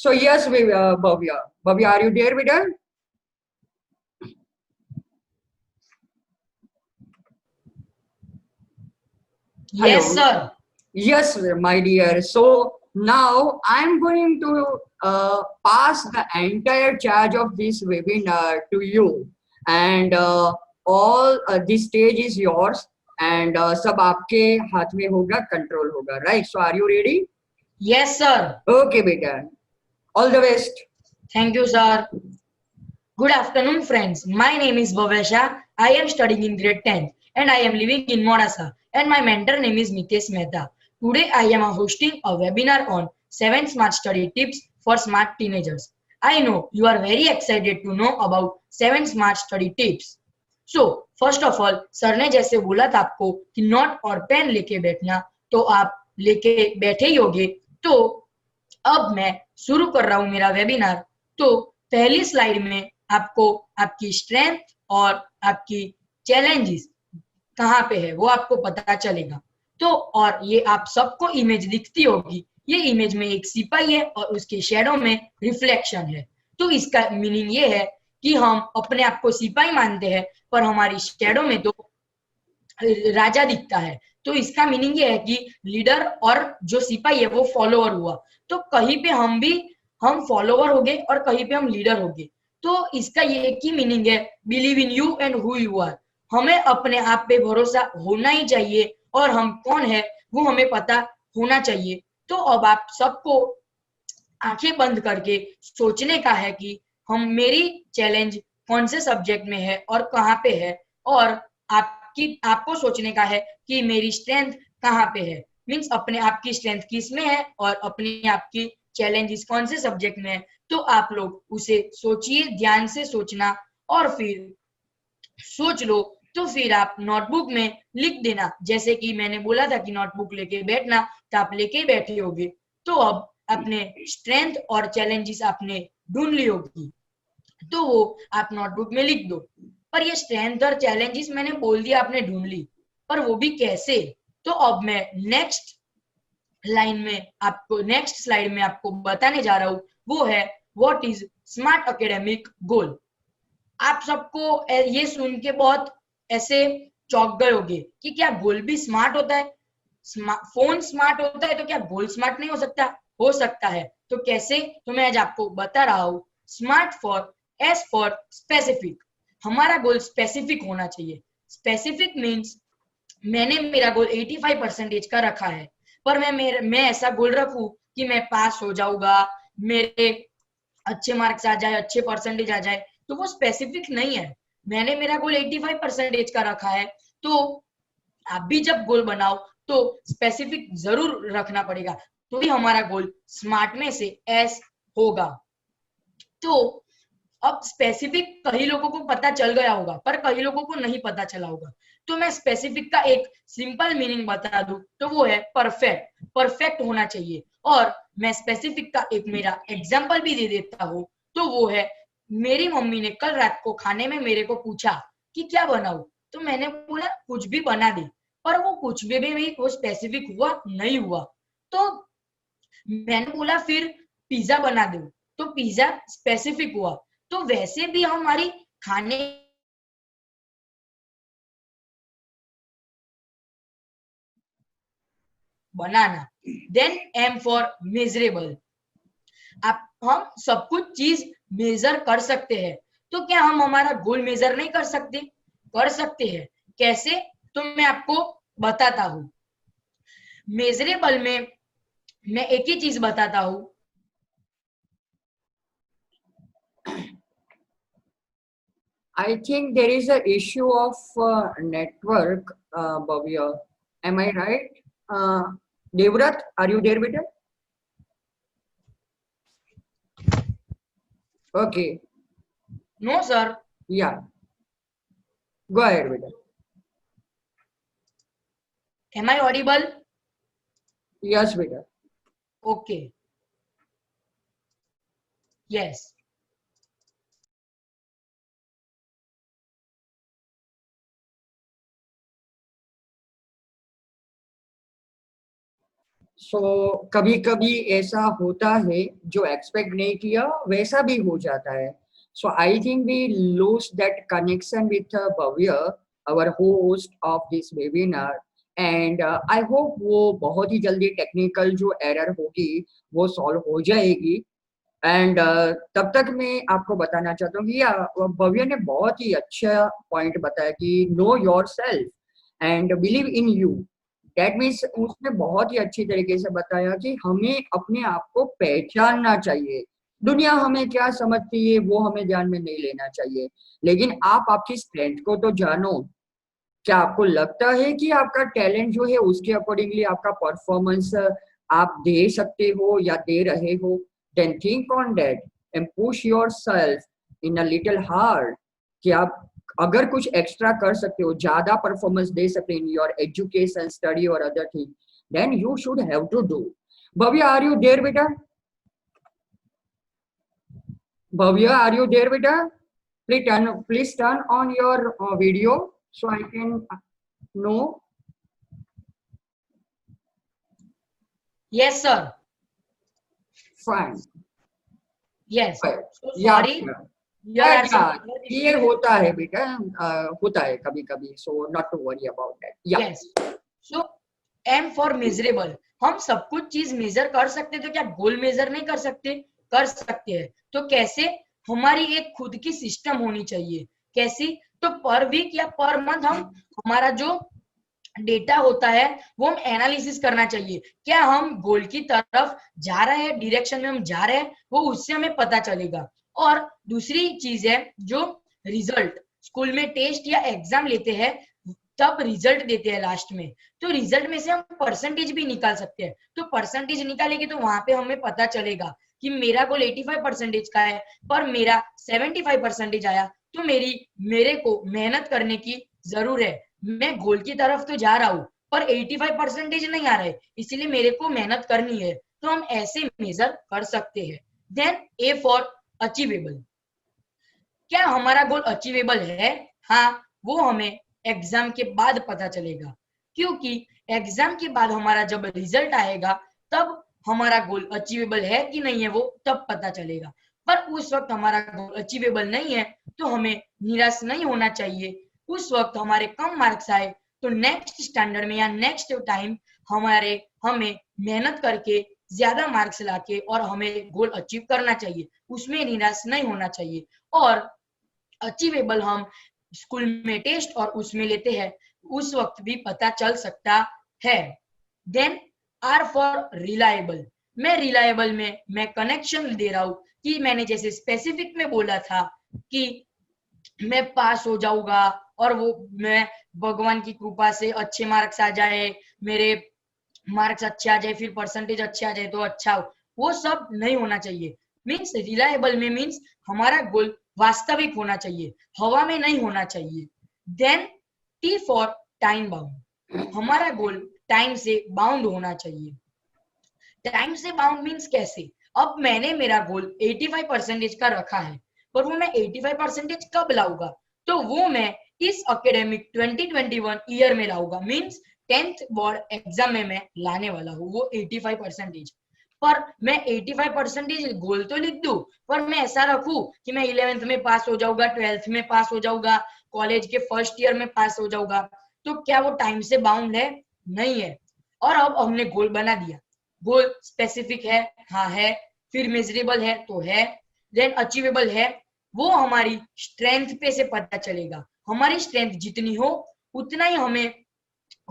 So yes, we Bhavya. Bhavya, are you there with us? Yes, Hello. sir. Yes, my dear. So now I'm going to pass the entire charge of this webinar to you, and all this stage is yours, and सब आपके हाथ में होगा, control होगा, right? So are you ready? Yes, sir. Okay, beta. All the best. Thank you, sir. Good afternoon, friends. My name is Bhavesha. I am studying in grade 10th and I am living in Modasa. And my mentor name is Mitesh Mehta. Today I am hosting a webinar on 7 smart study tips for smart teenagers. I know you are very excited to know about 7 smart study tips. So, first of all, sir ने जैसे बोला था आपको कि note और pen लेके बैठना, तो आप लेके बैठे ही होगे. तो अब मैं शुरू कर रहा हूं मेरा वेबिनार. तो पहली स्लाइड में आपको आपकी स्ट्रेंथ और आपकी चैलेंजेस कहाँ पे है वो आपको पता चलेगा. तो और ये आप सबको इमेज दिखती होगी. ये इमेज में एक सिपाही है और उसके शेडो में रिफ्लेक्शन है. तो इसका मीनिंग ये है कि हम अपने आप को सिपाही मानते हैं पर हमारी शेडो में तो राजा दिखता है. तो इसका मीनिंग ये है कि लीडर और जो सिपाही है वो फॉलोअर हुआ. तो कहीं पे हम फॉलोअर हो गए और कहीं पे हम लीडर हो गए. तो इसका ये एक ही मीनिंग है, believe in you and who you are. हमें अपने आप पे भरोसा होना ही चाहिए और हम कौन है वो हमें पता होना चाहिए. तो अब आप सबको आंखें बंद करके सोचने का है कि हम मेरी चैलेंज कौन से सब्जेक्ट में है और कहाँ पे है. और आपको सोचने का है कि मेरी स्ट्रेंथ कहाँ पे है. मीन्स अपने आप की स्ट्रेंथ किस में है और अपने आप की चैलेंजेस कौन से सब्जेक्ट में है. तो आप लोग उसे सोचिए, ध्यान से सोचना और फिर सोच लो तो फिर आप नोटबुक में लिख देना. जैसे कि मैंने बोला था कि नोटबुक लेके बैठना, तो आप लेके ही बैठे होगे. तो अब अपने स्ट्रेंथ और चैलेंजेस आपने ढूंढ ली होगी तो वो आप नोटबुक में लिख दो. पर ये स्ट्रेंथ और चैलेंजेस मैंने बोल दिया आपने ढूंढ ली, पर वो भी कैसे. तो अब मैं नेक्स्ट स्लाइड में आपको बताने जा रहा हूँ. वो है व्हाट इज स्मार्ट एकेडमिक गोल. आप सबको ये सुन के बहुत ऐसे चौंक गए होंगे कि क्या गोल भी स्मार्ट होता है. फोन स्मार्ट होता है तो क्या गोल स्मार्ट नहीं हो सकता. हो सकता है. तो कैसे, तो मैं आज आपको बता रहा हूँ. Smart for S for specific. हमारा गोल स्पेसिफिक होना चाहिए. स्पेसिफिक मीन्स मैंने मेरा गोल 85% का रखा है, पर मैं ऐसा गोल रखूं कि मैं पास हो जाऊंगा, मेरे अच्छे मार्क्स आ जाए, अच्छे परसेंटेज आ जाए, तो वो स्पेसिफिक नहीं है. मैंने मेरा गोल 85% का रखा है. तो आप भी जब गोल बनाओ तो स्पेसिफिक जरूर रखना पड़ेगा, तो भी हमारा गोल स्मार्ट में से एस होगा. तो अब स्पेसिफिक कई लोगों को पता चल गया होगा पर कई लोगों को नहीं पता चला होगा. तो मैं स्पेसिफिक का एक सिंपल मीनिंग बता दूं तो वो है परफेक्ट. परफेक्ट होना चाहिए. और मैं स्पेसिफिक का एक मेरा एग्जांपल भी दे देता हूँ. तो वो है, मेरी मम्मी ने कल रात को खाने में मेरे को पूछा कि क्या बनाऊं. तो मैंने बोला कुछ भी बना दे. पर वो कुछ भी वो स्पेसिफिक हुआ नहीं हुआ. तो मैंने बोला फिर पिज्जा बना दो. तो पिज्जा स्पेसिफिक हुआ. तो वैसे भी हमारी खाने बनाना. Then M for measurable. आप हम सब कुछ चीज मेजर कर सकते हैं. तो क्या हम हमारा गोल मेजर नहीं कर सकते. कर सकते हैं. कैसे, तो मैं आपको बताता हूँ. मेजरेबल में मैं एक ही चीज बताता हूँ. I think there is a issue of network, Bhavya. Am I right? Devrat, are you there, beta? Okay. No sir. Yeah. Go ahead, beta. Am I audible. Yes, beta. Okay. Yes. So कभी कभी ऐसा होता है जो expect नहीं किया वैसा भी हो जाता है. So I think we lose that connection with Bhavya, our host of this webinar. And I hope वो बहुत ही जल्दी टेक्निकल जो एरर होगी वो सॉल्व हो जाएगी. एंड तब तक मैं आपको बताना चाहता हूँ कि भव्य ने बहुत ही अच्छा पॉइंट बताया कि know your self and believe in you. That means उसने बहुत ही अच्छी तरीके से बताया कि हमें अपने आप को पहचानना चाहिए. दुनिया हमें क्या समझती है वो हमें ध्यान में नहीं लेना चाहिए, लेकिन आप आपकी स्ट्रेंथ को तो जानो. क्या आपको लगता है कि आपका टैलेंट जो है उसके अकॉर्डिंगली आपका परफॉर्मेंस आप दे सकते हो या दे रहे हो? Then think on that and push yourself in a little hard. कि आप अगर कुछ एक्स्ट्रा कर सकते हो, ज्यादा परफॉर्मेंस दे सकते इन योर एजुकेशन, स्टडी और other thing, then you should have to do. Bhavya, are you there बेटा? भव्य, आर यू देयर बेटा? Please turn on your video so I can know. Yes, sir. Fine. Yes. Fine. So Yeah, sorry. yeah. Here are some Yeah, other ये issues. होता है बेटा, होता है कभी कभी. So not to worry about that. Yeah. Yes. So M for measurable. हम सब कुछ चीज मेजर कर सकते, तो क्या गोल मेजर नहीं कर सकते? कर सकते हैं. तो कैसे? हमारी एक खुद की सिस्टम होनी चाहिए. कैसी? तो पर वीक या पर मंथ हम हमारा जो डेटा होता है वो हम एनालिसिस करना चाहिए. क्या हम गोल की तरफ जा रहे हैं, डायरेक्शन में हम जा रहे हैं, वो उससे हमें पता चलेगा. और दूसरी चीज है जो रिजल्ट. स्कूल में टेस्ट या एग्जाम लेते हैं तब रिजल्ट देते हैं लास्ट में, तो रिजल्ट में से हम परसेंटेज भी निकाल सकते हैं. तो परसेंटेज निकालेंगे तो वहां पे हमें पता चलेगा कि मेरा गोल 85% का है पर मेरा 75% आया, तो मेरे को मेहनत करने की जरूर है. मैं गोल की तरफ तो जा रहा हूँ पर 85% नहीं आ रहा है, इसीलिए मेरे को मेहनत करनी है. तो हम ऐसे मेजर कर सकते हैं. Then A for achievable. क्या हमारा गोल अचीवेबल है? हाँ, वो हमें एग्जाम के बाद पता चलेगा, क्योंकि एग्जाम के बाद हमारा जब रिजल्ट आएगा तब हमारा गोल अचीवेबल है कि नहीं है वो तब पता चलेगा. पर उस वक्त हमारा गोल अचीवेबल नहीं है तो हमें निराश नहीं होना चाहिए. उस वक्त हमारे कम मार्क्स आए तो नेक्स्ट स्टैंडर्ड में या नेक्स्ट टाइम हमें मेहनत करके ज्यादा मार्क्स लाके और हमें गोल अचीव करना चाहिए. उसमें निराश नहीं होना चाहिए. और अचीवेबल हम स्कूल में टेस्ट और उसमें लेते हैं, उस वक्त भी पता चल सकता है. Then R for reliable. मैं रिलायबल में मैं कनेक्शन दे रहा हूं कि मैंने जैसे स्पेसिफिक में बोला था कि मैं पास हो जाऊंगा और वो मैं भगवान की कृपा से अच्छे मार्क्स आ जाए, मेरे मार्क्स अच्छे आ जाए, फिर परसेंटेज अच्छे आ जाए तो अच्छा हो, वो सब नहीं होना चाहिए. मीन्स रिलायबल में मीन्स हमारा गोल वास्तविक होना चाहिए, हवा में नहीं होना चाहिए. Then T for time bound. हमारा गोल टाइम से बाउंड होना चाहिए. टाइम से बाउंड मीन्स कैसे? अब मैंने मेरा गोल 85% का रखा है, पर वो मैं 85% कब लाऊंगा? तो वो मैं इस एकेडमिक 2021 ईयर में लाऊंगा. मीन्स 10th बोर्ड एग्जाम में मैं लाने वाला हूँ वो 85%. पर मैं 85% गोल तो लिख दूं, पर मैं ऐसा रखूं कि मैं 11th में पास हो जाऊंगा, 12th में पास हो जाऊंगा, कॉलेज के फर्स्ट ईयर में पास हो जाऊंगा, तो क्या वो टाइम से बाउंड है? नहीं है. और अब हमने गोल बना दिया. गोल स्पेसिफिक है, हाँ है. फिर मेजरेबल है तो है. देन अचीवेबल है. वो हमारी स्ट्रेंथ पे से पता चलेगा. हमारी स्ट्रेंथ जितनी हो उतना ही हमें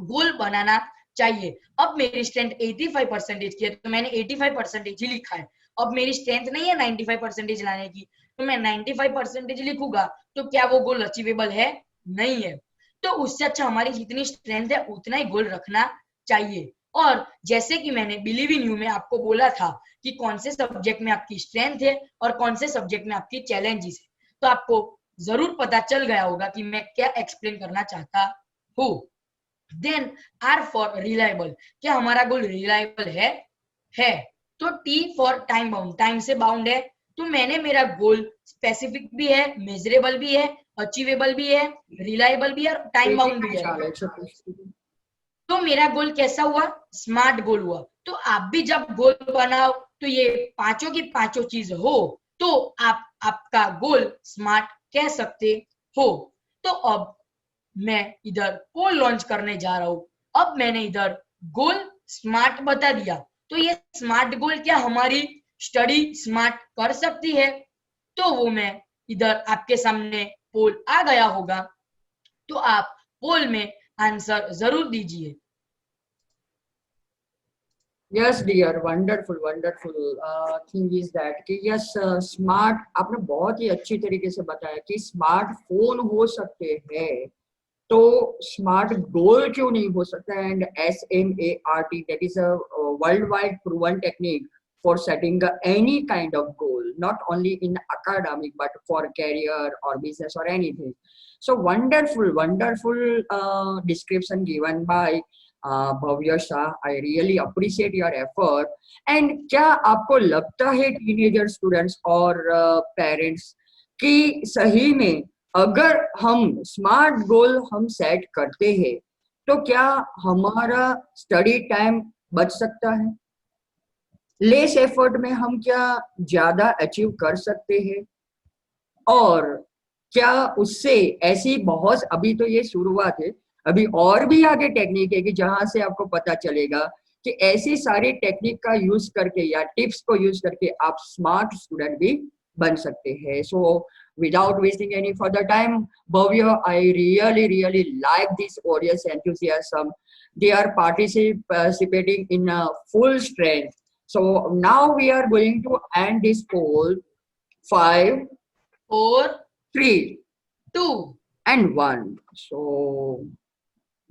गोल बनाना चाहिए. अब मेरी स्ट्रेंथ 85% की है तो मैंने 85% ही लिखा है. अब मेरी स्ट्रेंथ नहीं है 95% लाने की, तो मैं 95% लिखूंगा, तो क्या वो गोल अचीवेबल है? नहीं है. तो उससे अच्छा हमारी जितनी स्ट्रेंथ है उतना ही गोल रखना चाहिए. और जैसे कि मैंने बिलीव इन यू में आपको बोला था कि कौन से सब्जेक्ट में आपकी स्ट्रेंथ है और कौन से सब्जेक्ट में आपकी चैलेंजेस है, तो आपको जरूर पता चल गया होगा कि मैं क्या एक्सप्लेन करना चाहता हूँ. Then R for reliable. क्या हमारा गोल रिलायबल है. तो T for time bound. Time से बाउंड है, तो मैंने मेरा गोल स्पेसिफिक भी है, मेजरेबल भी है, अचीवेबल भी है, रिलायबल भी है और टाइम बाउंड भी है. तो मेरा गोल कैसा हुआ, स्मार्ट गोल हुआ। तो आप भी जब गोल बनाओ तो ये पांचों की पांचों चीज हो तो आप आपका गोल स्मार्ट कह सकते हो। तो अब मैं इधर पोल लॉन्च करने जा रहा हूं। अब मैंने इधर गोल स्मार्ट बता दिया, तो ये स्मार्ट गोल क्या हमारी स्टडी स्मार्ट कर सकती है? तो वो मैं इधर आपके सामने पोल आ गया होगा, तो आप पोल में आंसर जरूर दीजिए। Yes dear, wonderful wonderful. Thing is that कि यस, स्मार्ट आपने बहुत ही अच्छी तरीके से बताया कि स्मार्टफोन हो सकते हैं, तो स्मार्ट गोल क्यों नहीं हो सकता? And SMART, that is a world wide proven technique for setting any kind of goal, not only in academic but for career or business or anything. So wonderful, wonderful description given by Bhavya Shah. I really appreciate your effort. And क्या आपको लगता है teenager students और parents कि सही में अगर हम स्मार्ट गोल हम सेट करते हैं तो क्या हमारा स्टडी टाइम बच सकता है? लेस एफर्ट में हम क्या ज्यादा अचीव कर सकते हैं? और क्या उससे ऐसी बहुत, अभी तो ये शुरुआत है, अभी और भी आगे टेक्निक है कि जहां से आपको पता चलेगा कि ऐसी सारी टेक्निक का यूज करके या टिप्स को यूज करके आप स्मार्ट स्टूडेंट भी बन सकते हैं। सो without wasting any further time, Bhavya, I really like this audience enthusiasm. They are participating in a full strength. So now we are going to end this poll. 5, 4, 3, 2, and 1. So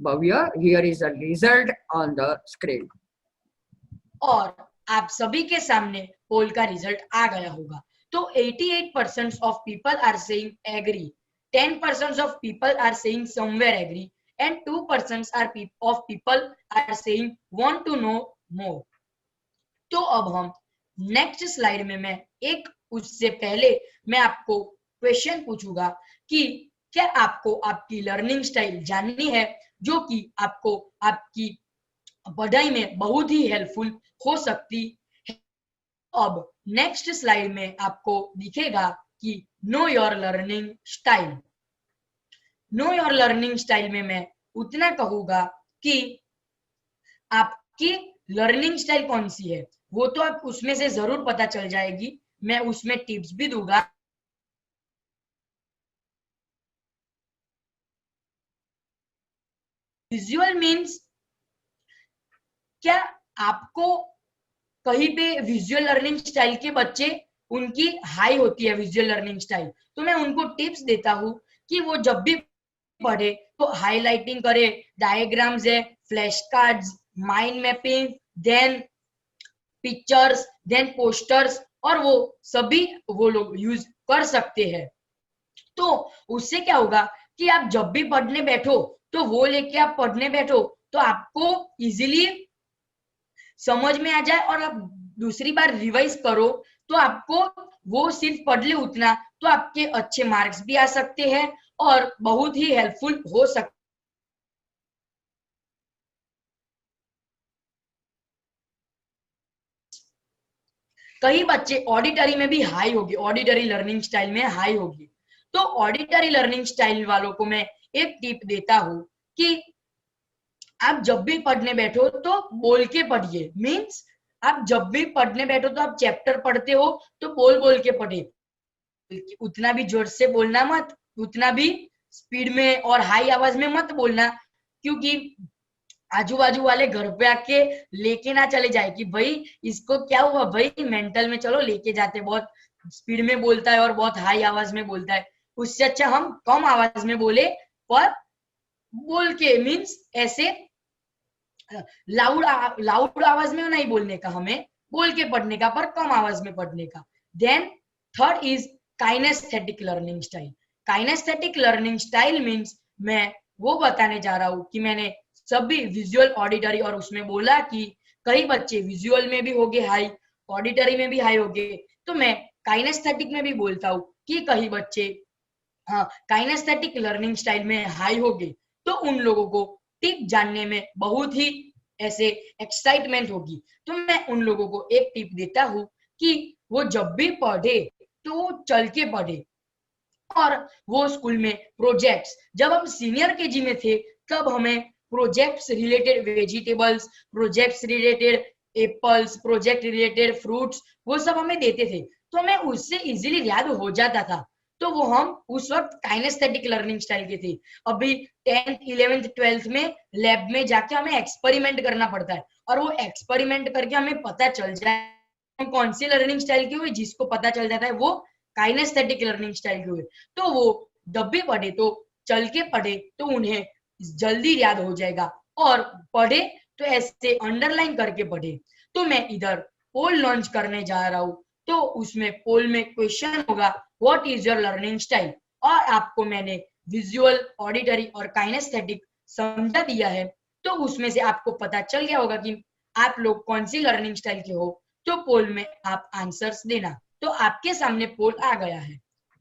Bhavya, here is the result on the screen. और आप सभी के सामने पोल का result आ गया होगा। तो 88% of people are saying agree, 10% of people are saying somewhere agree and 2% of people are saying want to know more. तो अब हम नेक्स्ट स्लाइड में मैं एक उससे पहले मैं आपको क्वेश्चन पूछूंगा कि क्या आपको आपकी लर्निंग स्टाइल जाननी है, जो कि आपको आपकी पढ़ाई में बहुत ही हेल्पफुल हो सकती है। अब नेक्स्ट स्लाइड में आपको दिखेगा कि know your learning style. Know your learning style में मैं उतना कहूंगा कि आपकी लर्निंग स्टाइल कौन सी है वो तो आप उसमें से जरूर पता चल जाएगी। मैं उसमें टिप्स भी दूंगा। विजुअल मीन्स क्या आपको कहीं पे विजुअल लर्निंग स्टाइल के बच्चे उनकी हाई होती है विजुअल लर्निंग स्टाइल, तो मैं उनको टिप्स देता हूं कि वो जब भी पढ़े तो हाईलाइटिंग करे, डायग्राम्स है, flash cards, mind mapping, then pictures, then posters, और वो सभी वो लोग यूज कर सकते हैं। तो उससे क्या होगा कि आप जब भी पढ़ने बैठो तो वो लेके आप पढ़ने बैठो तो आपको इजीली समझ में आ जाए, और आप दूसरी बार रिवाइज करो तो आपको वो सिर्फ पढ़ ले उतना तो आपके अच्छे मार्क्स भी आ सकते हैं और बहुत ही हेल्पफुल हो सकते। कई बच्चे ऑडिटरी में भी हाई होगी, ऑडिटरी लर्निंग स्टाइल में हाई होगी। तो ऑडिटरी लर्निंग स्टाइल वालों को मैं एक टिप देता हूं कि आप जब भी पढ़ने बैठो तो बोल के पढ़िए। मीन्स आप जब भी पढ़ने बैठो तो आप चैप्टर पढ़ते हो तो बोल बोल के पढ़े, उतना भी जोर से बोलना मत, उतना भी स्पीड में और हाई आवाज में मत बोलना, क्योंकि आजू बाजू वाले घर पे आके लेके ना चले जाए कि भाई इसको क्या हुआ, भाई मेंटल में चलो लेके जाते, बहुत स्पीड में बोलता है और बहुत हाई आवाज में बोलता है। उससे अच्छा हम कम आवाज में बोले, पर बोल के मीन्स ऐसे लाउड आवाज में नहीं बोलने का, हमें बोल के पढ़ने का पर कम आवाज में पढ़ने का। Then third is kinesthetic learning style. Kinesthetic learning style means मैं वो बताने जा रहा हूँ कि मैंने सभी विजुअल, ऑडिटरी और उसमें बोला कि कई बच्चे विजुअल में भी होंगे हाई, ऑडिटरी में भी हाई होंगे, तो मैं काइनेस्थेटिक में भी बोलता हूँ कि कई बच्चे हाँ काइनेस्थेटिक लर्निंग स्टाइल में हाई होंगे, तो उन लोगों को टिप जानने में बहुत ही ऐसे एक्साइटमेंट होगी, तो मैं उन लोगों को एक टिप देता हूँ कि वो जब भी पढ़े तो वो चल के पढ़े। और वो स्कूल में प्रोजेक्ट्स, जब हम सीनियर केजी में थे तब हमें projects related vegetables, projects related apples, project related fruits, वो सब हमें देते थे, तो हमें उससे इजीली याद हो जाता था। तो वो हम उस वक्त काइनेस्थेटिक लर्निंग स्टाइल के थे। अभी 10th 11th 12th में लैब में जाके हमें एक्सपेरिमेंट करना पड़ता है, और वो एक्सपेरिमेंट करके हमें पता चल जाए हम कौन सी लर्निंग स्टाइल के हुए। जिसको पता चल जाता है वो काइनेस्थेटिक लर्निंग स्टाइल के हुए, तो वो जब भी पढ़े तो चल के पढ़े तो उन्हें जल्दी याद हो जाएगा, और पढ़े तो ऐसे अंडरलाइन करके पढ़े। तो मैं इधर पोल लॉन्च करने जा रहा हूँ, तो उसमें पोल में क्वेश्चन होगा what is your learning style, और आपको मैंने विजुअल, ऑडिटरी और काइनेस्थेटिक समझा दिया है, तो उसमें से आपको पता चल गया होगा कि आप लोग कौन सी लर्निंग स्टाइल के हो। तो पोल में आप आंसर्स देना। तो आपके सामने पोल आ गया है।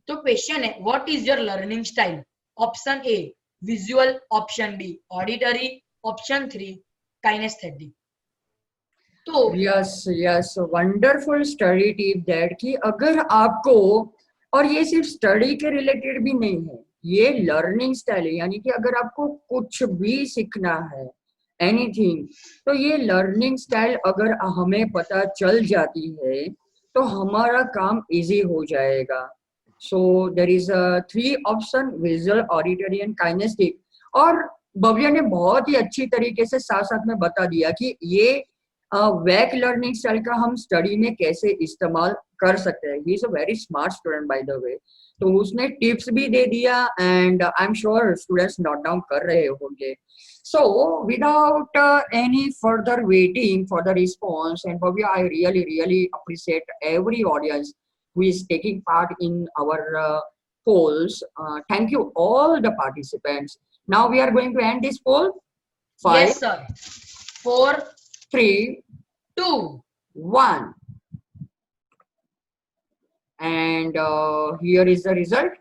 तो क्वेश्चन है what is your learning style. Option A visual, option B auditory, option 3 kinaesthetic. तो yes wonderful study tip that कि अगर आपको, और ये सिर्फ स्टडी के रिलेटेड भी नहीं है, ये लर्निंग स्टाइल है, यानी कि अगर आपको कुछ भी सीखना है, एनीथिंग, तो ये लर्निंग स्टाइल अगर हमें पता चल जाती है तो हमारा काम इजी हो जाएगा। So there is 3 option, visual, auditory and kinaesthetic. और भव्या ने बहुत ही अच्छी तरीके से साथ साथ में बता दिया कि ये वैक लर्निंग स्टाइल का हम स्टडी में कैसे इस्तेमाल कर सकते हैं। He is a very smart student by the way. तो उसने टिप्स भी दे दिया, and I am sure students note down कर रहे होंगे। So without any further waiting for the response, and Bhavya, I really appreciate every audience who is taking part in our polls. Thank you all the participants. Now we are going to end this poll. 5, yes sir, 4 3, 2 1. And here is the result.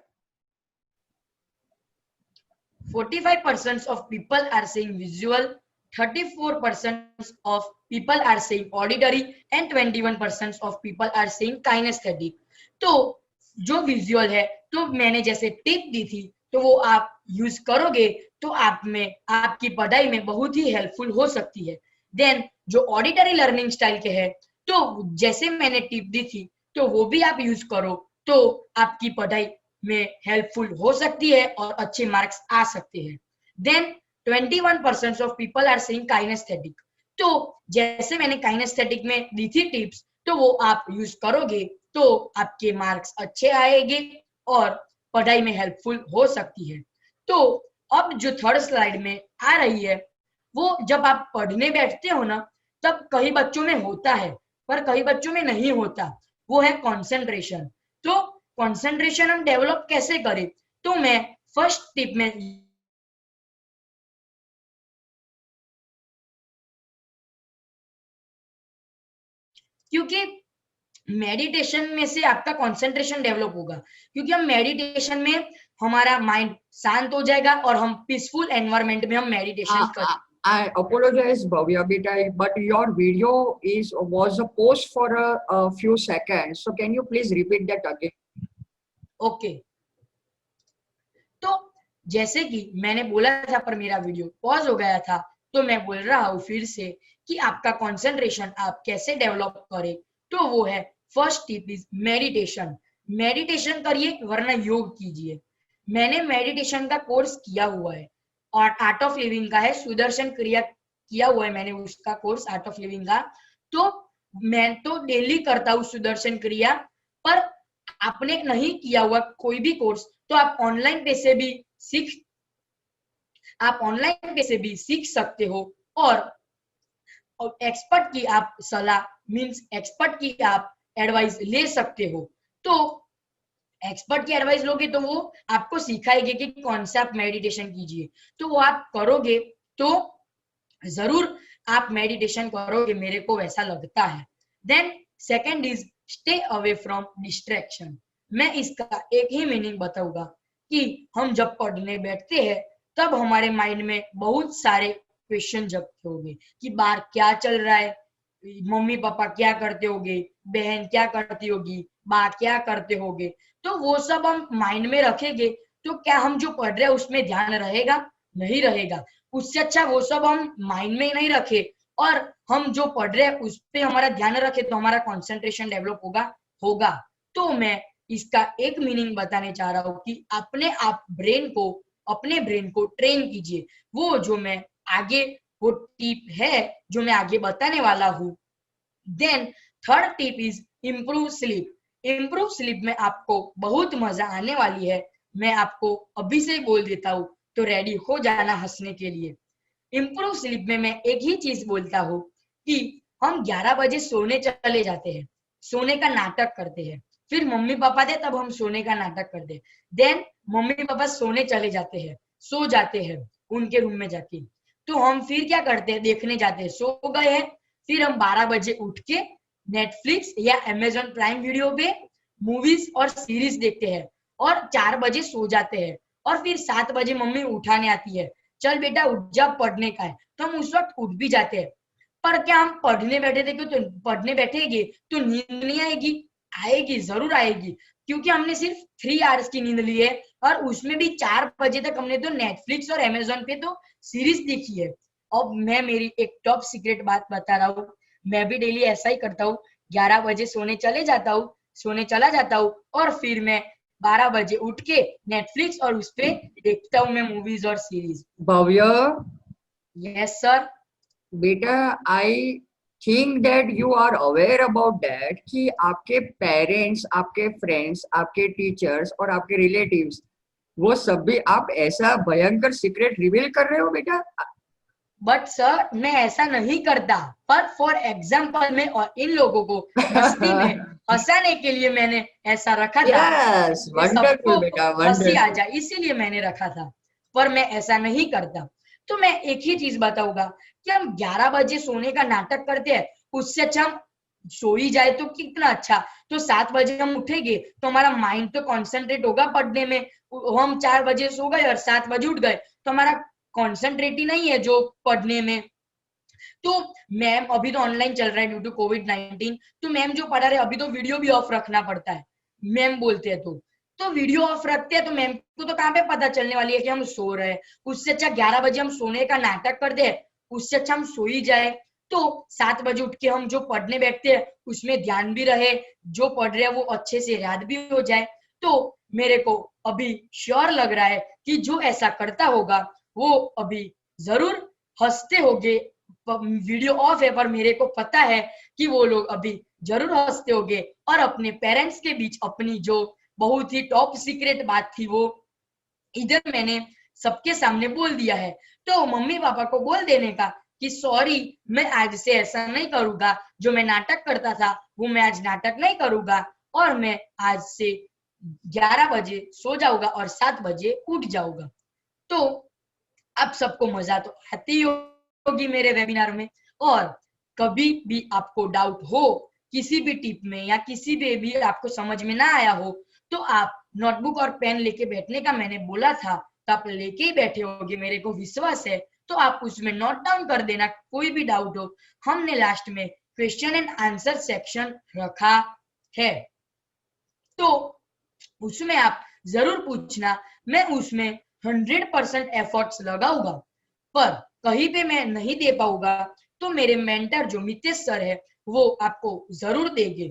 45% of people are saying visual, 34% of people are saying auditory, and 21% of people are saying kinesthetic. तो जो visual है, तो मैंने जैसे tip दी थी, तो वो आप यूज करोगे तो आप में, आपकी पढ़ाई में बहुत ही हेल्पफुल हो सकती है। देन जो ऑडिटरी लर्निंग स्टाइल के है, तो जैसे मैंने टिप दी थी, तो वो भी आप यूज करो तो आपकी पढ़ाई में हेल्पफुल हो सकती है और अच्छे मार्क्स आ सकते हैं। Then 21% of people are saying kinesthetic. तो जैसे मैंने काइनेस्थेटिक में दी थी टिप्स, तो वो आप यूज करोगे तो आपके मार्क्स अच्छे आएंगे और पढ़ाई में हेल्पफुल हो सकती है। तो अब जो थर्ड स्लाइड में आ रही है, वो जब आप पढ़ने बैठते हो ना, तब कई बच्चों में होता है पर कई बच्चों में नहीं होता, वो है कंसंट्रेशन। तो कंसंट्रेशन हम डेवलप कैसे करें, तो मैं फर्स्ट टिप में क्योंकि मेडिटेशन में से आपका कंसंट्रेशन डेवलप होगा, क्योंकि हम मेडिटेशन में हमारा माइंड शांत हो जाएगा और हम पीसफुल एनवायरनमेंट में हम मेडिटेशन करें। I apologize, Bhavya, but your video was a post for a few seconds. So can you please repeat that again? Okay, तो जैसे कि मैंने बोला था पर मेरा वीडियो पॉज हो गया था, तो मैं बोल रहा हूँ फिर से कि आपका कंसंट्रेशन आप कैसे डेवलप करें। तो वो है first tip is meditation. Meditation करिए वरना योग कीजिए। मैंने मेडिटेशन का कोर्स किया हुआ है और आर्ट ऑफ लिविंग का है, सुदर्शन क्रिया किया हुआ है मैंने उसका कोर्स आर्ट ऑफ लिविंग का। तो मैं तो डेली करता हूँ सुदर्शन क्रिया, पर आपने नहीं किया हुआ कोई भी कोर्स तो आप ऑनलाइन पे से भी सीख सकते हो, और एक्सपर्ट की आप सलाह मींस एक्सपर्ट की आप एडवाइस ले सकते हो। तो एक्सपर्ट की एडवाइस लोगे तो वो आपको सिखाएंगे कि कौन सा आप मेडिटेशन कीजिए, तो वो आप करोगे तो जरूर आप मेडिटेशन करोगे, मेरे को वैसा लगता है। Then second is stay away from distraction. मैं इसका एक ही मीनिंग बताऊंगा कि हम जब पढ़ने बैठते हैं तब हमारे माइंड में बहुत सारे क्वेश्चन जगते होंगे कि बाहर क्या चल रहा है, मम्मी पापा क्या करते होंगे, बहन क्या करती होगी, बा क्या करते होंगे। तो वो सब हम माइंड में रखेंगे तो क्या हम जो पढ़ रहे हैं उसमें ध्यान रहेगा? नहीं रहेगा। उससे अच्छा वो सब हम माइंड में ही नहीं रखे और हम जो पढ़ रहे हैं उस पे हमारा ध्यान रखे तो हमारा कंसंट्रेशन डेवलप होगा। तो मैं इसका एक मीनिंग बताने चाह रहा हूँ कि अपने ब्रेन को ट्रेन कीजिए। वो जो मैं आगे वो टिप है जो मैं आगे बताने वाला हूँ। Then third tip is improve sleep. Improve sleep में आपको बहुत मजा आने वाली है। मैं आपको अभी से ही बोल देता हूँ तो रेडी हो जाना हंसने के लिए। इम्प्रूव स्लीप में मैं एक ही चीज बोलता हूँ कि हम 11 बजे सोने चले जाते हैं, सोने का नाटक करते हैं, फिर मम्मी पापा दे तब हम सोने का नाटक करते हैं। देन मम्मी पापा सोने चले जाते हैं, सो जाते हैं उनके रूम में जाके। तो हम फिर क्या करते हैं, देखने जाते हैं, सो गए हैं। फिर हम 12 बजे उठ के नेटफ्लिक्स या अमेजोन प्राइम वीडियो पे मूवीज और सीरीज देखते हैं और 4 बजे सो जाते हैं। और फिर 7 बजे मम्मी उठाने आती है, चल बेटा उठ जा, पढ़ने का है। तो हम उस वक्त उठ भी जाते हैं। पर क्या हम पढ़ने बैठे थे, क्यों तो पढ़ने बैठेंगे तो नींद नहीं आएगी? आएगी, जरूर आएगी, क्योंकि हमने सिर्फ 3 आवर्स की नींद ली है और उसमें भी 4 बजे तक हमने तो नेटफ्लिक्स और अमेजोन पे तो सीरीज देखी है। अब मैं मेरी एक टॉप सीक्रेट बात बता रहा हूँ, मैं भी डेली ऐसा ही करता हूँ। 11 बजे सोने चला जाता हूँ और फिर मैं 12 बजे उठ के नेटफ्लिक्स और उस पे देखता हूँ मैं मूवीज और सीरीज। भव्य, यस सर। बेटा, I think that you are aware about that कि आपके पेरेंट्स, आपके फ्रेंड्स, आपके टीचर्स और आपके रिलेटिव्स, वो सब भी आप ऐसा भयंकर सीक्रेट रिवील कर रहे हो बेटा। बट सर मैं ऐसा नहीं करता, पर फॉर एग्जाम्पल में और इन लोगों को मस्ती में हंसाने के लिए मैंने ऐसा रखा था, यस, कि सबको वंडरफुल बेटा, हंसी आ वंडरफुल। जाए इसीलिए मैंने रखा था। पर मैं ऐसा नहीं करता। तो मैं एक ही चीज बताऊंगा कि हम 11 बजे सोने का नाटक करते हैं, उससे अच्छा हम सो ही जाए तो कितना अच्छा। तो 7 बजे हम उठेंगे तो हमारा माइंड तो कॉन्सेंट्रेट होगा पढ़ने में। हम 4 बजे सो गए और 7 बजे उठ गए तो हमारा कॉन्सेंट्रेट ही नहीं है जो पढ़ने में। तो मैम अभी तो ऑनलाइन चल रहा है ड्यू टू कोविड-19, तो मैम जो पढ़ा रहे अभी तो वीडियो भी ऑफ रखना पड़ता है, मैम बोलते हैं तो वीडियो ऑफ रखते हैं तो मैम को तो कहाँ पे पता चलने वाली है कि हम सो रहे हैं। उससे अच्छा 11 बजे हम सोने का नाटक कर दे, उससे अच्छा हम सो ही जाए। तो 7 बजे उठ के हम जो पढ़ने बैठते हैं उसमें ध्यान भी रहे, जो पढ़ रहे हैं वो अच्छे से याद भी हो जाए। तो मेरे को अभी श्योर लग रहा है कि जो ऐसा करता होगा वो अभी जरूर हंसते होंगे। वीडियो ऑफ है पर मेरे को पता है कि वो लोग अभी जरूर हंसते होंगे और अपने पेरेंट्स के बीच अपनी जो बहुत ही टॉप सीक्रेट बात थी वो इधर मैंने सबके सामने बोल दिया है। तो मम्मी पापा को बोल देने का कि सॉरी, मैं आज से ऐसा नहीं करूंगा, जो मैं नाटक करता था वो मैं आज नाटक नहीं करूंगा और मैं आज से 11 बजे सो जाऊंगा और 7 बजे उठ जाऊंगा। तो आप सबको मजा तो आती होगी मेरे वेबिनार में। और कभी भी आपको डाउट हो किसी भी टिप में या किसी भी आपको समझ में ना आया हो तो आप नोटबुक और पेन लेके बैठने का मैंने बोला था, तो आप लेके ही बैठे होगे, मेरे को विश्वास है। तो आप उसमें नोट डाउन कर देना कोई भी डाउट हो। हमने लास्ट में क्वेश्चन एंड आंसर सेक्शन रखा है तो उसमें आप जरूर पूछना, मैं उसमें 100% एफर्ट्स लगाऊंगा। पर कहीं पे मैं नहीं दे पाऊंगा तो मेरे मेंटर जो मितेश सर है वो आपको जरूर देंगे।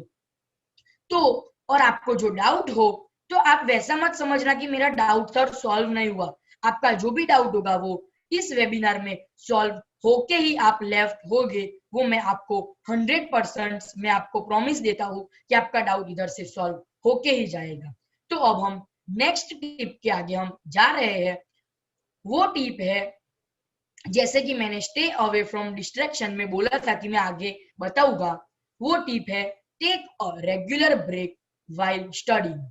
तो और आपको जो डाउट हो तो आप वैसा मत समझना कि मेरा डाउट सर सॉल्व नहीं हुआ। आपका जो भी डाउट होगा वो इस वेबिनार में सॉल्व होके ही आप लेफ्ट होगे, वो मैं आपको 100% मैं आपको प्रॉमिस देता हूँ कि आपका डाउट इधर से सॉल्व होके ही जाएगा। तो अब हम नेक्स्ट टिप के आगे हम जा रहे हैं। वो टिप है, जैसे कि मैंने स्टे अवे फ्रॉम डिस्ट्रैक्शन में बोला था कि मैं आगे बताऊंगा, वो टिप है take a regular break while studying.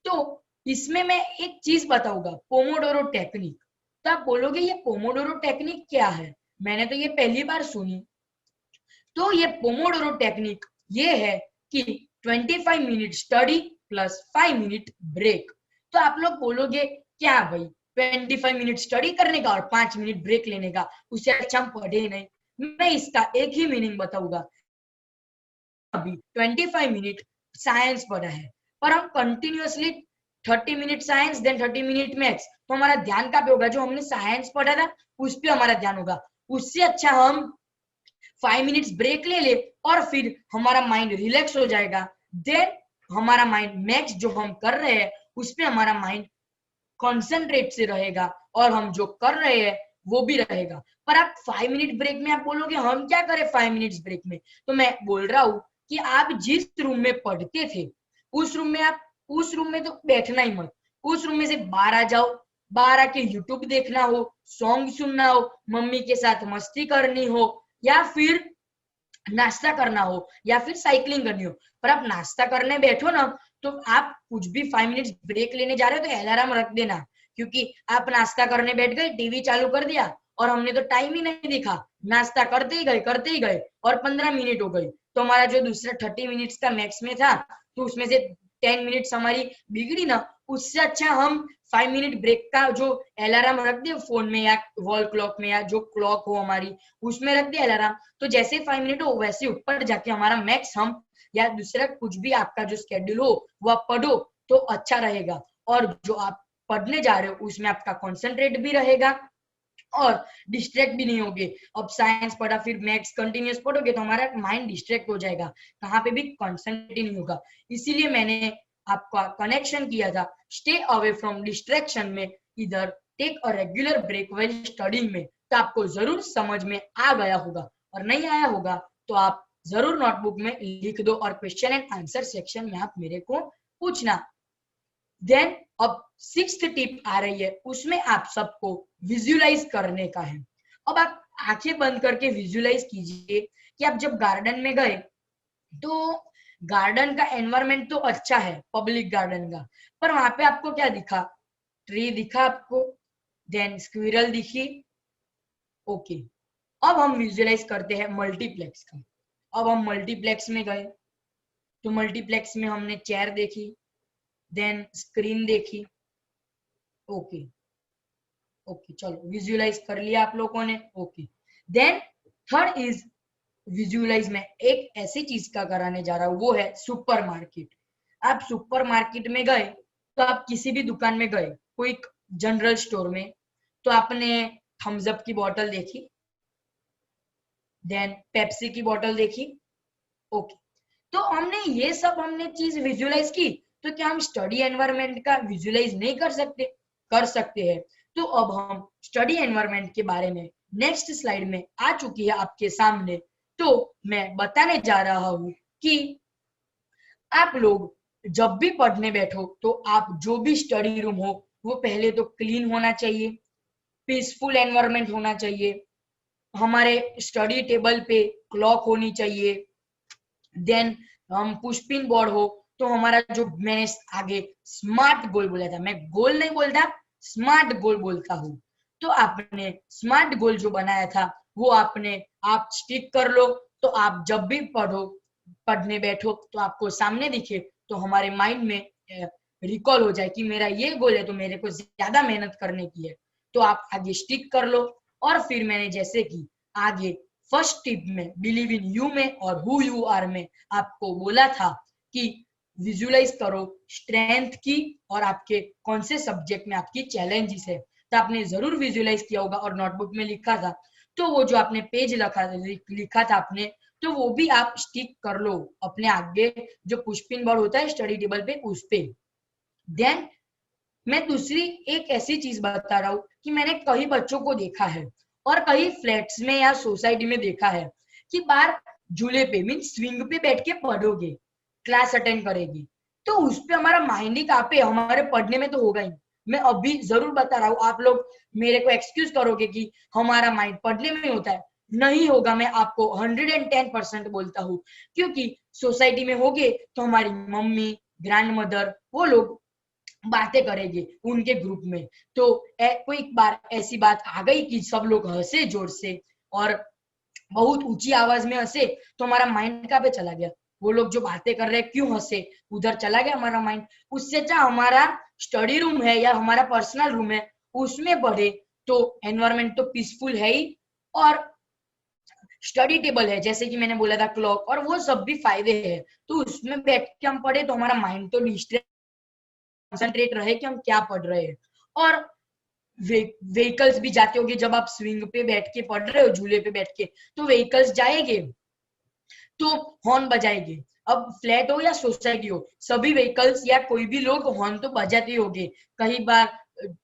तो इसमें मैं एक चीज बताऊंगा, पोमोडोरो टेक्निक। तो आप बोलोगे ये पोमोडोरो टेक्निक क्या है, मैंने तो ये पहली बार सुनी। तो ये पोमोडोरो टेक्निक ये है कि 25 minute study plus 5 minute break. तो आप लोग बोलोगे क्या भाई 25 मिनट स्टडी करने का और 5 मिनट ब्रेक लेने का, उससे अच्छा हम पढ़े नहीं। मैं इसका एक ही मीनिंग बताऊंगा। अभी 25 मिनट साइंस पढ़ा है, पर हम continuously 30 minute science then 30 minute maths, तो हमारा ध्यान कहाँ पे होगा? जो हमने साइंस पढ़ा था उस पे हमारा ध्यान होगा। उससे अच्छा हम 5 मिनट्स ब्रेक ले ले और फिर हमारा माइंड रिलैक्स हो जाएगा। देन हमारा माइंड नेक्स्ट जो हम कर रहे हैं उस पे हमारा माइंड कॉन्सेंट्रेट से रहेगा और हम जो कर रहे हैं वो भी रहेगा। पर आप 5 मिनट ब्रेक में आप बोलोगे हम क्या करें 5 मिनट्स ब्रेक में? तो मैं बोल रहा हूँ कि आप जिस रूम में पढ़ते थे उस रूम में आप उस रूम में तो बैठना ही मत। उस रूम में से बाहर आ जाओ, बाहर आके यूट्यूब देखना हो, सॉन्ग सुनना हो, मम्मी के साथ मस्ती करनी हो, या फिर नाश्ता करना हो, या फिर साइकिलिंग करनी हो। पर आप नाश्ता करने बैठो ना तो आप कुछ भी 5 मिनट्स ब्रेक लेने जा रहे हो तो अलार्म रख देना, क्योंकि आप नाश्ता करने बैठ गए, टीवी चालू कर दिया और हमने तो टाइम ही नहीं देखा, नाश्ता करते ही गए और 15 मिनट हो गई, तो हमारा जो दूसरा 30 मिनट्स का मैक्स में था तो उसमें से 10 मिनट्स हमारी बिगड़ी ना। उससे अच्छा हम 5 मिनट ब्रेक का जो अलार्म रख दे फोन में या वॉल क्लॉक में या जो क्लॉक हो हमारी उसमें रख दे अलार्म, तो जैसे 5 मिनट हो वैसे ऊपर जाके हमारा मैक्स हम या दूसरा कुछ भी आपका जो स्केड्यूल हो वो आप पढ़ो तो अच्छा रहेगा। और जो आप पढ़ने जा रहे हो उसमें आपका कॉन्सेंट्रेट भी रहेगा और डिस्ट्रैक्ट भी नहीं होगे। अब साइंस पढ़ा फिर मैथ्स कंटिन्यूस पढ़ोगे तो हमारा माइंड डिस्ट्रैक्ट हो जाएगा, कहाँ पे भी कॉन्सेंट्रेट नहीं होगा। इसीलिए मैंने आपका कनेक्शन किया था, स्टे अवे फ्रॉम डिस्ट्रैक्शन में, इधर take a regular break while studying में। तो आपको जरूर समझ में आ गया होगा, और नहीं आया होगा तो आप जरूर नोटबुक में लिख दो और क्वेश्चन एंड आंसर सेक्शन में आप मेरे को पूछना। देन अब 6th टिप आ रही है, उसमें आप सबको विजुअलाइज करने का है। अब आप आंखें बंद करके विजुअलाइज कीजिए कि आप जब गार्डन में गए तो गार्डन का एनवायरनमेंट तो अच्छा है, पब्लिक गार्डन का, पर वहां पे आपको क्या दिखा? ट्री दिखा आपको, देन स्क्विरल दिखी। ओके, अब हम विजुअलाइज करते हैं मल्टीप्लेक्स का। अब हम मल्टीप्लेक्स में गए तो मल्टीप्लेक्स में हमने चेयर देखी, देन स्क्रीन देखी। ओके ओके, चलो विजुअलाइज कर लिया आप लोगों ने। Okay, then third is visualise में एक ऐसी चीज का कराने जा रहा हूँ, वो है सुपरमार्केट। आप सुपरमार्केट में गए तो आप किसी भी दुकान में गए, कोई जनरल स्टोर में, तो आपने थम्स अप की बोतल देखी, देन पेप्सी की बोतल देखी। ओके, तो हमने चीज विजुअलाइज की, तो क्या हम स्टडी एनवायरनमेंट का विजुअलाइज नहीं कर सकते? कर सकते हैं। तो अब हम स्टडी एनवायरनमेंट के बारे में नेक्स्ट स्लाइड में आ चुकी है आपके सामने, तो मैं बताने जा रहा हूं कि आप लोग जब भी पढ़ने बैठो तो आप जो भी स्टडी रूम हो वो पहले तो क्लीन होना चाहिए, पीसफुल एनवायरनमेंट होना चाहिए, हमारे स्टडी टेबल पे क्लॉक होनी चाहिए, देन हम पुशपिन बोर्ड हो, तो हमारा जो मैंने आगे स्मार्ट गोल बोला था, मैं गोल नहीं बोलता स्मार्ट गोल बोलता हूँ, तो आपने स्मार्ट गोल जो बनाया था वो आप स्टिक कर लो, तो आप जब भी पढ़ने बैठो तो आपको सामने दिखे, तो हमारे माइंड में रिकॉल हो जाए कि मेरा ये गोल है तो मेरे को ज्यादा मेहनत करने की है, तो आप आगे स्टिक कर लो। और फिर मैंने जैसे कि आगे फर्स्ट टिप में बिलीव इन यू में और हु यू आर में आपको बोला था कि विजुअलाइज करो स्ट्रेंथ की और आपके कौन से सब्जेक्ट में आपकी चैलेंजेस है, तो आपने जरूर विजुअलाइज किया होगा और नोटबुक में लिखा था, तो वो जो आपने पेज लिखा था आपने, तो वो भी आप स्टिक कर लो अपने आगे जो पुशपिन बोर्ड होता है स्टडी टेबल पे उस पे। देन मैं दूसरी एक ऐसी चीज बता रहा हूँ कि मैंने कई बच्चों को देखा है और कई फ्लैट्स में या सोसाइटी में देखा है कि बाहर झूले पे मीन स्विंग पे बैठ के पढ़ोगे, क्लास अटेंड करेगी, तो उस पे हमारा माइंड ही कहाँ पे, हमारे पढ़ने में तो होगा ही। मैं अभी जरूर बता रहा हूँ, आप लोग मेरे को एक्सक्यूज करोगे कि हमारा माइंड पढ़ने में होता है, नहीं होगा। मैं आपको 110% बोलता हूँ, क्योंकि सोसाइटी में होगे तो हमारी मम्मी ग्रैंड मदर वो लोग बातें करेंगे उनके ग्रुप में, तो कोई बार ऐसी बात आ गई कि सब लोग हंसे जोर से और बहुत ऊंची आवाज में हंसे, तो हमारा माइंड कहाँ पे चला गया? वो लोग जो बातें कर रहे हैं क्यों हंसे, उधर चला गया हमारा माइंड। उससे अच्छा हमारा स्टडी रूम है या हमारा पर्सनल रूम है उसमें पढ़े तो एनवायरमेंट तो पीसफुल है ही, और स्टडी टेबल है जैसे कि मैंने बोला था क्लॉक, और वो सब भी फायदे हैं। तो उसमें बैठ के हम पढ़े तो हमारा माइंड तो डिस्ट्रैक्ट, कंसंट्रेट रहे कि हम क्या पढ़ रहे हैं। और व्हीकल्स भी जाते होंगे जब आप स्विंग पे बैठ के पढ़ रहे हो, झूले पे बैठ के, तो व्हीकल्स जाएंगे तो हॉर्न बजाएंगे। अब फ्लैट हो या सोसाइटी हो, सभी व्हीकल्स या कोई भी लोग हॉर्न तो बजाते होंगे। कई बार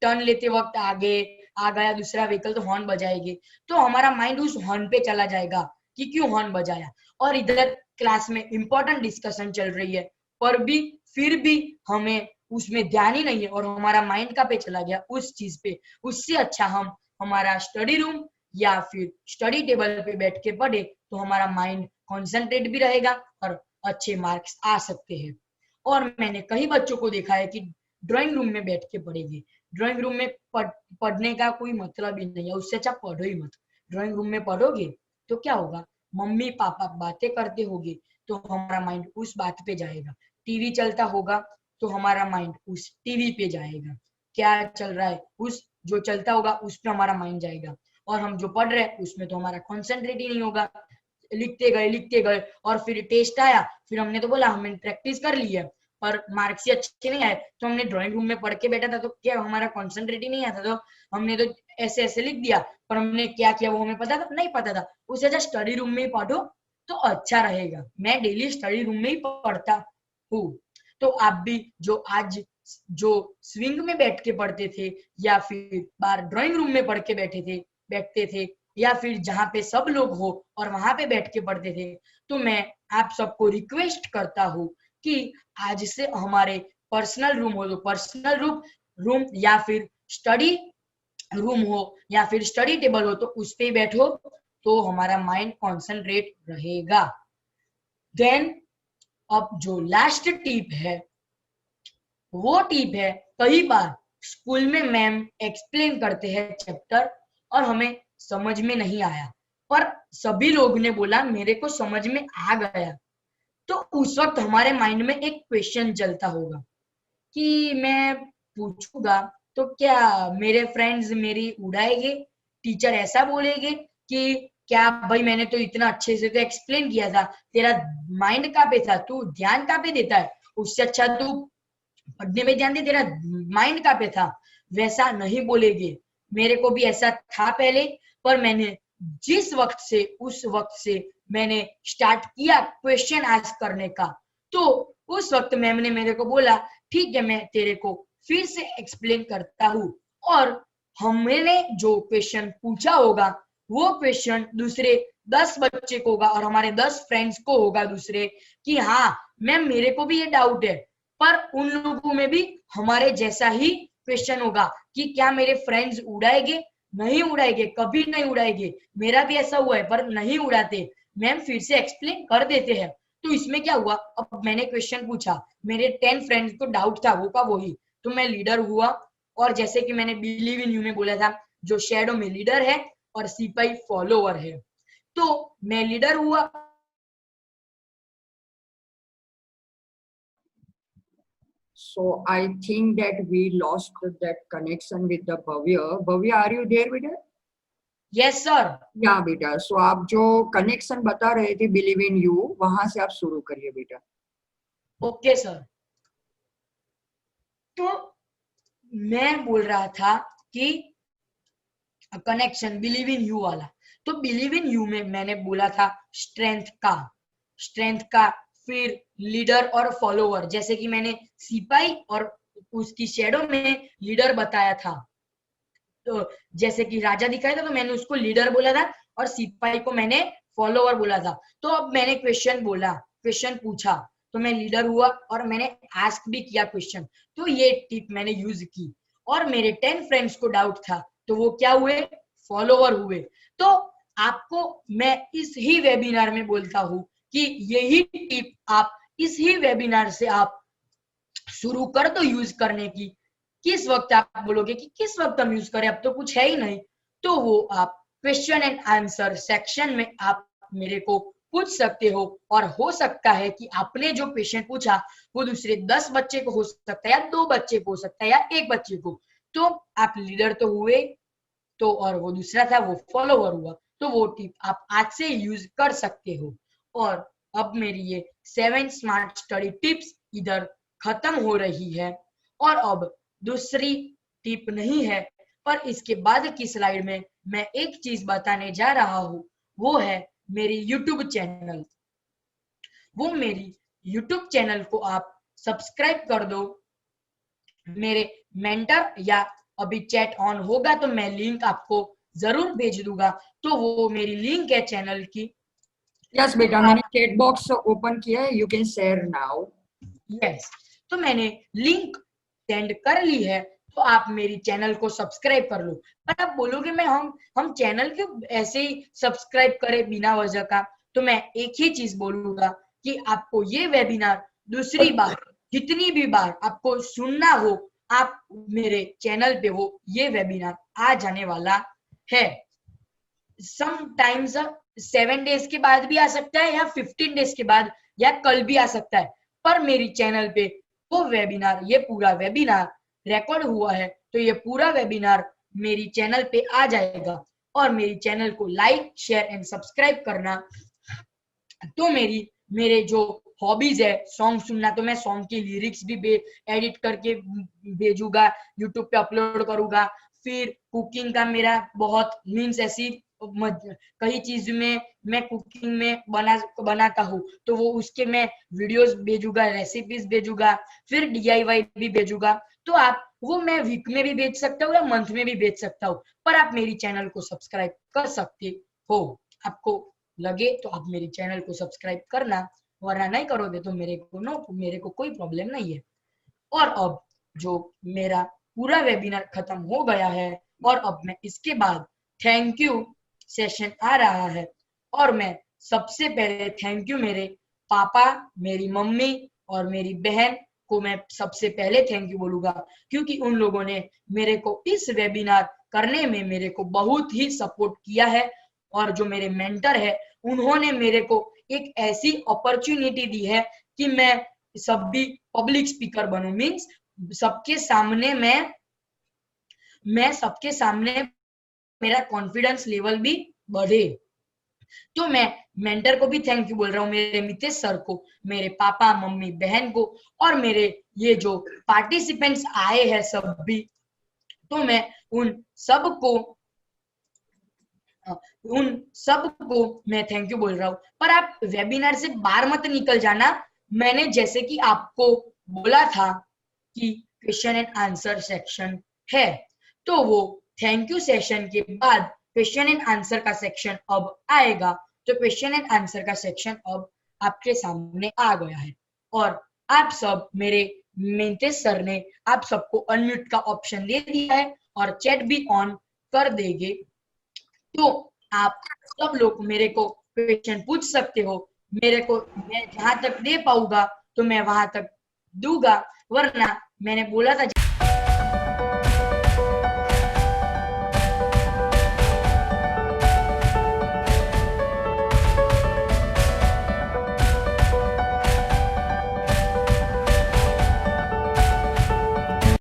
टर्न लेते वक्त आगे आ गया दूसरा व्हीकल तो हॉर्न बजाएंगे, तो हमारा माइंड उस हॉर्न पे चला जाएगा कि क्यों हॉर्न बजाया। और इधर क्लास में इंपॉर्टेंट डिस्कशन चल रही है, पर भी फिर भी हमें उसमें ध्यान ही नहीं है और हमारा माइंड का पे चला गया उस चीज पे। उससे अच्छा हम हमारा स्टडी रूम या फिर स्टडी टेबल पे बैठ के पढ़े तो हमारा माइंड कॉन्सेंट्रेट भी रहेगा और अच्छे मार्क्स आ सकते हैं। और मैंने कई बच्चों को देखा है कि ड्राइंग रूम में बैठ के पढ़ेंगे। ड्राइंग रूम में पढ़ने का कोई मतलब ही नहीं है, उससे अच्छा पढ़ो ही मत। ड्राइंग रूम में पढ़ोगे तो क्या होगा, मम्मी पापा बातें करते होंगे तो हमारा माइंड उस बात पे जाएगा। टीवी चलता होगा तो हमारा माइंड उस टीवी पे जाएगा। क्या चल रहा है उस जो चलता होगा उस पर हमारा माइंड जाएगा। और हम जो पढ़ रहे हैं उसमें तो हमारा कॉन्सेंट्रेट ही नहीं होगा। लिखते गए और फिर टेस्ट आया, फिर हमने तो बोला हमने प्रैक्टिस कर ली है पर मार्क्स ही अच्छे नहीं आए, तो हमने ड्राइंग रूम में पढ़ के बैठा था तो क्या हमारा कॉन्सेंट्रेट ही नहीं आता, तो हमने तो ऐसे ऐसे लिख दिया पर हमने क्या किया वो हमें पता था नहीं पता था। उसे अच्छा स्टडी रूम में ही पढ़ो तो अच्छा रहेगा। मैं डेली स्टडी रूम में ही पढ़ता हूँ। तो आप भी जो आज जो स्विंग में बैठ के पढ़ते थे या फिर बाहर ड्राइंग रूम में पढ़ के बैठते थे या फिर जहां पे सब लोग हो और वहां पे बैठ के पढ़ते थे, तो मैं आप सबको रिक्वेस्ट करता हूँ कि आज से हमारे पर्सनल रूम हो तो पर्सनल रूम या फिर स्टडी रूम हो या फिर स्टडी टेबल हो तो उस पे बैठो तो हमारा माइंड कॉन्सेंट्रेट रहेगा। देन अब जो लास्ट टिप है वो टिप है, कई बार स्कूल में मैम एक्सप्लेन करते हैं चैप्टर और हमें समझ में नहीं आया, पर सभी लोग ने बोला मेरे को समझ में आ गया, तो उस वक्त हमारे माइंड में एक क्वेश्चन चलता होगा कि मैं पूछूंगा तो क्या मेरे फ्रेंड्स मेरी उड़ाएंगे, टीचर ऐसा बोलेंगे कि क्या भाई मैंने तो इतना अच्छे से तो एक्सप्लेन किया था, तेरा माइंड कहाँ पे था, तू ध्यान कहाँ पे देता है, उससे अच्छा तू पढ़ने में ध्यान दे, तेरा माइंड कहाँ पे था। वैसा नहीं बोलेंगे। मेरे को भी ऐसा था पहले, पर मैंने जिस वक्त से उस वक्त से मैंने स्टार्ट किया क्वेश्चन आस्क करने का, तो उस वक्त मैम ने मेरे को बोला ठीक है मैं तेरे को फिर से एक्सप्लेन करता हूँ, और हमने जो क्वेश्चन पूछा होगा वो क्वेश्चन दूसरे 10 बच्चे को होगा और हमारे 10 फ्रेंड्स को होगा दूसरे कि हाँ मैम मेरे को भी ये डाउट है, पर उन लोगों में भी हमारे जैसा ही क्वेश्चन होगा कि क्या मेरे फ्रेंड्स उड़ाएंगे, नहीं उड़ाएंगे, कभी नहीं उड़ाएंगे, मेरा भी ऐसा हुआ है पर नहीं उड़ाते, मैम फिर से एक्सप्लेन कर देते हैं। तो इसमें क्या हुआ, अब मैंने क्वेश्चन पूछा, मेरे 10 फ्रेंड्स को डाउट था वो का वही, तो मैं लीडर हुआ। और जैसे कि मैंने बिलीव इन यू में बोला था, जो शेडो में लीडर है और सिपाही फॉलोवर है, तो मैं लीडर हुआ। So I think that we lost that connection with the Bhavya. Bhavya, are you there बेटा? Yes sir. या बेटा, सो आप जो कनेक्शन बता रहे थे बिलीव इन यू, वहां से आप शुरू करिए बेटा। Okay sir. तो मैं बोल रहा था कि कनेक्शन बिलीव इन यू वाला, तो बिलीव इन यू में मैंने बोला था स्ट्रेंथ का, फिर लीडर और फॉलोवर, जैसे कि मैंने सिपाही और उसकी शेडो में लीडर बताया था, तो जैसे कि राजा दिखाया था तो मैंने उसको लीडर बोला था और सिपाही को मैंने फॉलोवर बोला था। तो अब मैंने क्वेश्चन पूछा तो मैं लीडर हुआ और मैंने आस्क भी किया क्वेश्चन, तो ये टिप मैंने यूज की। और मेरे 10 फ्रेंड्स को डाउट था तो वो क्या हुए, फॉलोवर हुए। तो आपको मैं इस ही वेबिनार में बोलता हूँ कि यही टिप आप इस ही वेबिनार से आप शुरू कर दो यूज करने की। किस वक्त आप बोलोगे कि किस वक्त हम यूज करें, अब तो कुछ है ही नहीं, तो वो आप क्वेश्चन एंड आंसर सेक्शन में आप मेरे को पूछ सकते हो, और हो सकता है कि आपने जो क्वेश्चन पूछा वो दूसरे 10 बच्चे को हो सकता है या 2 बच्चे को हो सकता है या 1 बच्चे को, तो आप लीडर तो हुए, तो और वो दूसरा था वो फॉलोवर हुआ, तो वो टिप आप आज से यूज कर सकते हो। और अब मेरी ये 7 स्मार्ट स्टडी टिप्स इधर खत्म हो रही है, और अब दूसरी टिप नहीं है, पर इसके बाद की स्लाइड में मैं एक चीज बताने जा रहा हूँ, वो है मेरी यूट्यूब चैनल। वो मेरी यूट्यूब चैनल को आप सब्सक्राइब कर दो। मेरे मेंटर या अभी चैट ऑन होगा तो मैं लिंक आपको जरूर भेज दूंगा, तो वो मेरी लिंक है चैनल की। यस बेटा, मैंने चैट बॉक्स ओपन किया है, you can share now. Yes, तो मैंने लिंक सेंड कर ली है, तो आप मेरी चैनल को सब्सक्राइब कर लो। पर आप बोलोगे मैं हम चैनल क्यों ऐसे ही सब्सक्राइब करें बिना वजह का, तो मैं एक ही चीज बोलूंगा कि आपको ये वेबिनार दूसरी बार जितनी भी बार आपको सुनना हो, आप मेरे चैनल पे वो ये वेबिनार आ जाने वाला है। समटाइम्स 7 डेज के बाद भी आ सकता है, या 15 डेज के बाद, या कल भी आ सकता है, पर मेरी चैनल पे वो वेबिनार, ये पूरा वेबिनार रिकॉर्ड हुआ है, तो ये पूरा वेबिनार मेरी चैनल पे आ जाएगा। और मेरी चैनल को लाइक शेयर एंड सब्सक्राइब करना। तो मेरे जो हॉबीज है सॉन्ग सुनना, तो मैं सॉन्ग की लिरिक्स भी एडिट करके भेजूंगा, यूट्यूब पे अपलोड करूंगा। फिर कुकिंग का मेरा बहुत मीन्स ऐसी कई चीज में मैं कुकिंग में बनाता हूँ, तो वो उसके मैं वीडियोस भेजूंगा, रेसिपीज भेजूंगा, फिर DIY भी भेजूंगा। तो आप वो मैं वीक में भी भेज सकता हूँ या मंथ में भी भेज सकता हूँ, पर आप मेरी चैनल को सब्सक्राइब कर सकते हो। आपको लगे तो आप मेरी चैनल को सब्सक्राइब करना, वरना नहीं करोगे तो मेरे को कोई प्रॉब्लम नहीं है। और अब जो मेरा पूरा वेबिनार खत्म हो गया है, और अब मैं इसके बाद थैंक यू सेशन आ रहा है, और मैं सबसे पहले थैंक यू मेरे पापा, मेरी मम्मी और मेरी बहन को मैं सबसे पहले थैंक यू बोलूंगा, क्योंकि उन लोगों ने मेरे को इस वेबिनार करने में मेरे को बहुत ही सपोर्ट किया है। और जो मेरे मेंटर है, उन्होंने मेरे को एक ऐसी अपॉर्चुनिटी दी है कि मैं सब भी पब्लिक स्पीकर बनूं, मीन्स सबके सामने मैं सबके सामने मेरा कॉन्फिडेंस लेवल भी बढ़े। तो मैं मेंटर को भी थैंक यू बोल रहा हूँ, मेरे मितेश सर को, मेरे पापा मम्मी बहन को, और मेरे ये जो पार्टिसिपेंट्स आए हैं सब भी, तो मैं उन सबको मैं थैंक यू बोल रहा हूँ। पर आप वेबिनार से बाहर मत निकल जाना। मैंने जैसे कि आपको बोला था कि क्वेश्चन एंड आंसर सेक्शन है, तो वो थैंक यू सेशन के बाद क्वेश्चन एंड आंसर का सेक्शन अब आएगा। तो क्वेश्चन एंड आंसर का सेक्शन अब आपके सामने आ गया है, और आप सब मेरे मेंटेस सर ने आप सबको अनम्यूट का ऑप्शन दे दिया है, और चैट भी ऑन कर देंगे, तो आप सब लोग मेरे को क्वेश्चन पूछ सकते हो। मेरे को मैं जहां तक दे पाऊंगा तो मैं वहां तक दूंगा, वरना मैंने बोला था